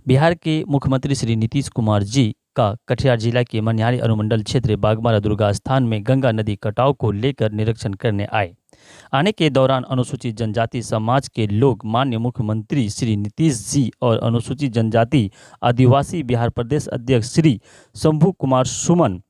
बिहार के मुख्यमंत्री श्री नीतीश कुमार जी का कटिहार जिला के मनिहारी अनुमंडल क्षेत्र बागमारा दुर्गा स्थान में गंगा नदी कटाव को लेकर निरीक्षण करने आए। आने के दौरान अनुसूचित जनजाति समाज के लोग माननीय मुख्यमंत्री श्री नीतीश जी और अनुसूचित जनजाति आदिवासी बिहार प्रदेश अध्यक्ष श्री शंभू कुमार सुमन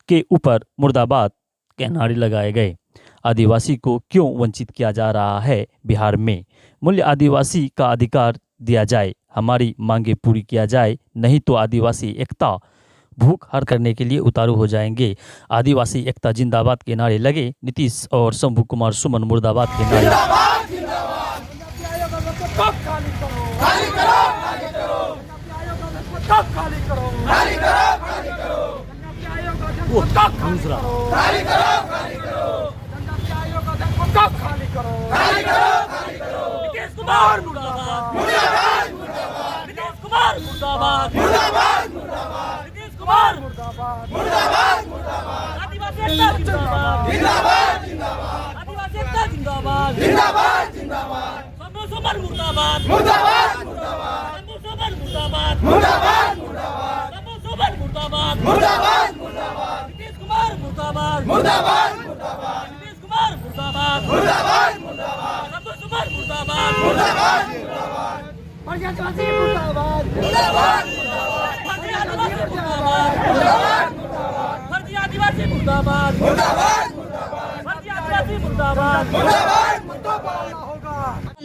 के ऊपर मुर्दाबाद के नारे लगाए गए। आदिवासी को क्यों वंचित किया जा रहा है? बिहार में मूल्य आदिवासी का अधिकार दिया जाए, हमारी मांगे पूरी किया जाए, नहीं तो आदिवासी एकता भूख हर करने के लिए उतारू हो जाएंगे। आदिवासी एकता जिंदाबाद के नारे लगे। नीतीश और शंभू कुमार सुमन मुर्दाबाद के नारे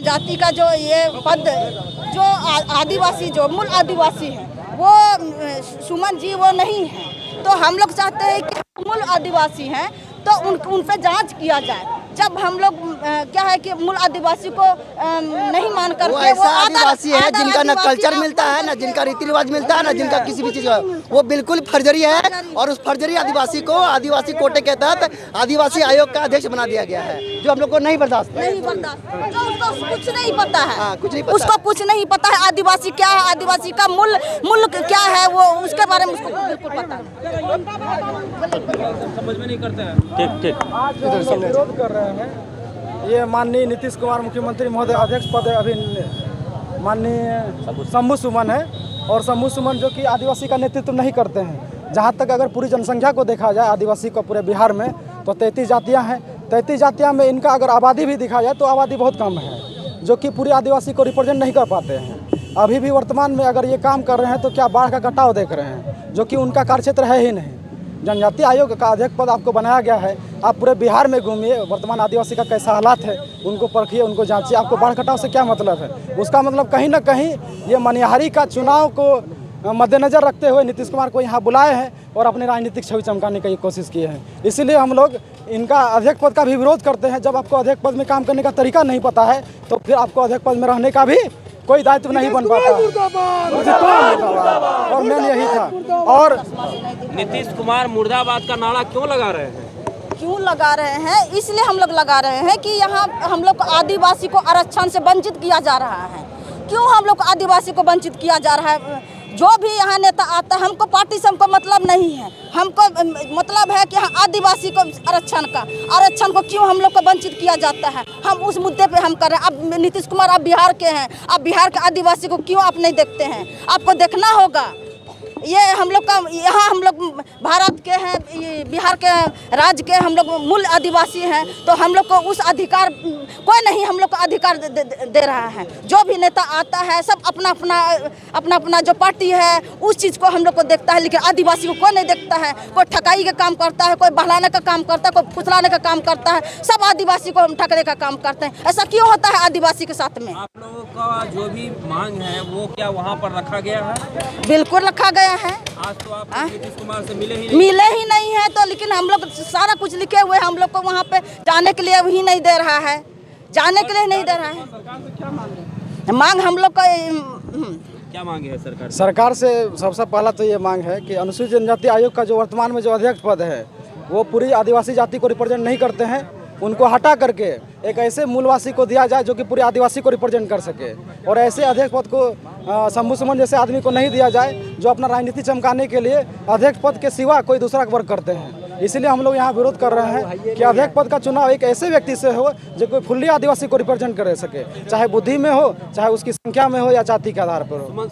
जाति का जो ये पद जो आदिवासी जो मूल आदिवासी है वो सुमन जी वो नहीं है, तो हम लोग चाहते हैं कि मूल आदिवासी हैं तो उन पे जांच किया जाए। जब हम लोग क्या है कि मूल आदिवासी को नहीं मान करके वो आदिवासी है जिनका न कल्चर मिलता है, न जिनका रीति रिवाज मिलता है, न जिनका किसी भी चीज का, वो बिल्कुल फर्जरी है। और उस फर्जरी आदिवासी को आदिवासी कोटे के तहत आदिवासी आयोग का अध्यक्ष बना दिया गया है, जो हम लोग को नहीं बर्दाश्त उसको कुछ नहीं पता है। कुछ नहीं पता। उसको कुछ नहीं पता है आदिवासी क्या है, आदिवासी का मूल क्या है, वो उसके बारे में उसको बिल्कुल पता है। समझ में नहीं करते हैं। ठीक विरोध कर रहे हैं। ये माननीय नीतीश कुमार मुख्यमंत्री महोदय अध्यक्ष पद अभी माननीय शंभू सुमन है, और शंभू सुमन जो कि आदिवासी का नेतृत्व नहीं करते हैं। जहाँ तक अगर पूरी जनसंख्या को देखा जाए आदिवासी को पूरे बिहार में तो 33 जातियाँ हैं। 33 जातियाँ में इनका अगर आबादी भी देखा जाए तो आबादी बहुत कम है, जो कि पूरी आदिवासी को रिप्रेजेंट नहीं कर पाते हैं। अभी भी वर्तमान में अगर ये काम कर रहे हैं तो क्या बाढ़ का कटाव देख रहे हैं, जो कि उनका कार्यक्षेत्र है ही नहीं। जनजाति आयोग का अध्यक्ष पद आपको बनाया गया है, आप पूरे बिहार में घूमिए, वर्तमान आदिवासी का कैसा हालात है उनको परखिए, उनको जांचिए। आपको बाढ़ कटाव से क्या मतलब है? उसका मतलब कहीं ना कहीं ये मनिहारी का चुनाव को मद्देनजर रखते हुए नीतीश कुमार को यहाँ बुलाए हैं और अपने राजनीतिक छवि चमकाने की कोशिश की है। इसीलिए हम लोग इनका अध्यक्ष पद का भी विरोध करते हैं। जब आपको अध्यक्ष पद में काम करने का तरीका नहीं पता है तो फिर आपको अध्यक्ष पद में रहने का भी कोई दायित्व नहीं बन पाता। और मेन यही था। और नीतीश कुमार मुर्दाबाद का नारा क्यों लगा रहे हैं? क्यों लगा रहे हैं? इसलिए हम लोग लगा रहे हैं कि यहाँ हम लोग आदिवासी को आरक्षण से वंचित किया जा रहा है। क्यों हम लोग आदिवासी को वंचित किया जा रहा है? जो भी यहाँ नेता आता है हमको पार्टी से हमको मतलब नहीं है, हमको मतलब है कि आदिवासी को आरक्षण को क्यों हम लोग को वंचित किया जाता है, हम उस मुद्दे पे हम कर रहे हैं। अब नीतीश कुमार आप बिहार के हैं, आप बिहार के आदिवासी को क्यों आप नहीं देखते हैं? आपको देखना होगा। ये हम लोग का यहाँ हम लोग भारत के हैं, बिहार के राज्य के हम लोग मूल आदिवासी हैं, तो हम लोग को उस अधिकार कोई नहीं हम लोग को अधिकार दे रहा है। जो भी नेता आता है सब अपना जो पार्टी है उस चीज़ को हम लोग को देखता है, लेकिन आदिवासी को कोई नहीं देखता है। कोई ठकाई का काम करता है, कोई बहलाने का काम करता है, कोई फुसलाने का काम करता है, सब आदिवासी को ठकने का काम करते हैं। ऐसा क्यों होता है आदिवासी के साथ में? आप लोगों का जो भी मांग है वो क्या वहाँ पर रखा गया है? बिल्कुल रखा गया है। आज तो आप नीतीश कुमार से मिले ही नहीं है तो, लेकिन हम लोग सारा कुछ लिखे हुए हम लोग को वहाँ पे जाने के लिए भी नहीं दे रहा है, जाने के लिए नहीं दे रहा है। सरकार से क्या मांग मांग हम लोग का क्या मांगे है सरकार? सरकार से सबसे पहला तो ये मांग है कि अनुसूचित जनजाति आयोग का जो वर्तमान में जो अध्यक्ष पद है वो पूरी आदिवासी जाति को रिप्रेजेंट नहीं करते हैं। उनको हटा करके एक ऐसे मूलवासी को दिया जाए जो कि पूरे आदिवासी को रिप्रेजेंट कर सके, और ऐसे अध्यक्ष पद को शंभू सुमन जैसे आदमी को नहीं दिया जाए जो अपना राजनीति चमकाने के लिए अध्यक्ष पद के सिवा कोई दूसरा वर्क करते हैं। इसीलिए हम लोग यहाँ विरोध कर रहे हैं कि अध्यक्ष पद का चुनाव एक ऐसे व्यक्ति से हो जो कोई फुल्ली आदिवासी को रिप्रेजेंट कर सके, चाहे बुद्धि में हो, चाहे उसकी संख्या में हो या जाति के आधार पर हो। सुमन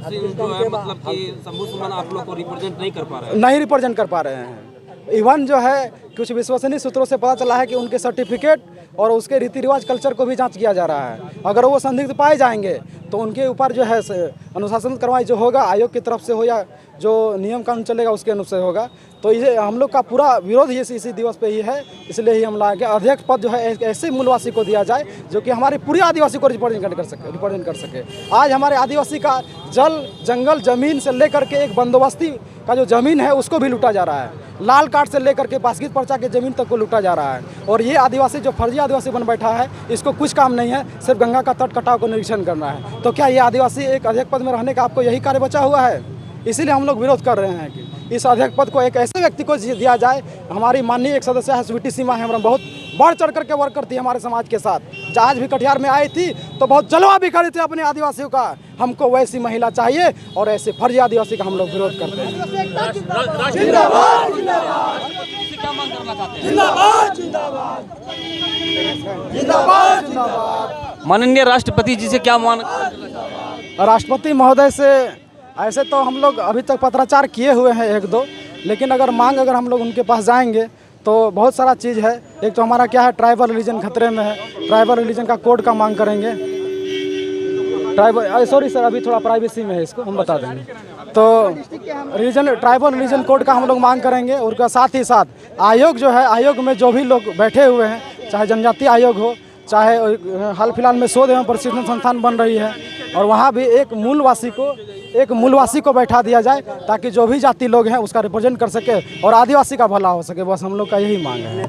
सिंह जो है मतलब कि शंभू सुमन आप लोग को रिप्रेजेंट नहीं कर पा रहे हैं। नहीं रिप्रेजेंट कर पा रहे हैं। इवन जो है कुछ विश्वसनीय सूत्रों से पता चला है कि उनके सर्टिफिकेट और उसके रीति रिवाज कल्चर को भी जांच किया जा रहा है। अगर वो संदिग्ध पाए जाएंगे तो उनके ऊपर जो है अनुशासन कार्रवाई जो होगा आयोग की तरफ से हो या जो नियम कानून चलेगा उसके अनुसार होगा। तो ये हम लोग का पूरा विरोध ये इसी दिवस पे ही है, इसलिए ही हम लाए कि अध्यक्ष पद जो है ऐसे मूलवासी को दिया जाए जो कि हमारी पूरी आदिवासी को रिप्रेजेंट कर सके। आज हमारे आदिवासी का जल जंगल जमीन से लेकर के एक बंदोबस्ती का जो ज़मीन है उसको भी लूटा जा रहा है। लाल कार्ड से लेकर के बासगीत पर्चा के ज़मीन तक को लूटा जा रहा है। और ये आदिवासी जो फर्जी आदिवासी बन बैठा है इसको कुछ काम नहीं है, सिर्फ गंगा का तट कटाव को निरीक्षण करना है। तो क्या ये आदिवासी एक अध्यक्ष पद में रहने का आपको यही कार्य बचा हुआ है? इसीलिए हम लोग विरोध कर रहे हैं कि इस अध्यक्ष पद को एक ऐसे व्यक्ति को दिया जाए। हमारी माननीय एक सदस्य है स्वीटी सीमा है, हमारा बहुत बढ़ चढ़ करके वर्क करती है हमारे समाज के साथ। आज भी कटिहार में आई थी तो बहुत जलवा भी खड़ी थी अपने आदिवासियों का। हमको वैसी महिला चाहिए और ऐसे फर्जी आदिवासी का हम लोग विरोध करते हैं। माननीय राष्ट्रपति जी से क्या मांग? राष्ट्रपति महोदय से ऐसे तो हम लोग अभी तक पत्राचार किए हुए हैं एक दो, लेकिन अगर हम लोग उनके पास जाएंगे तो बहुत सारा चीज़ है। एक तो हमारा क्या है, ट्राइबल रिलीजन खतरे में है, ट्राइबल रिलीजन का कोड का मांग करेंगे। सॉरी सर, अभी थोड़ा प्राइवेसी में है, इसको हम बता देंगे। तो ट्राइबल रिलीजन कोड का हम लोग मांग करेंगे। और उसका साथ ही साथ आयोग जो है, आयोग में जो भी लोग बैठे हुए हैं, चाहे जनजातीय आयोग हो, चाहे हाल फिलहाल में शोध एवं प्रशिक्षण संस्थान बन रही है, और वहाँ भी एक मूलवासी को बैठा दिया जाए ताकि जो भी जाति लोग हैं उसका रिप्रेजेंट कर सके और आदिवासी का भला हो सके। बस हम लोग का यही मांग है।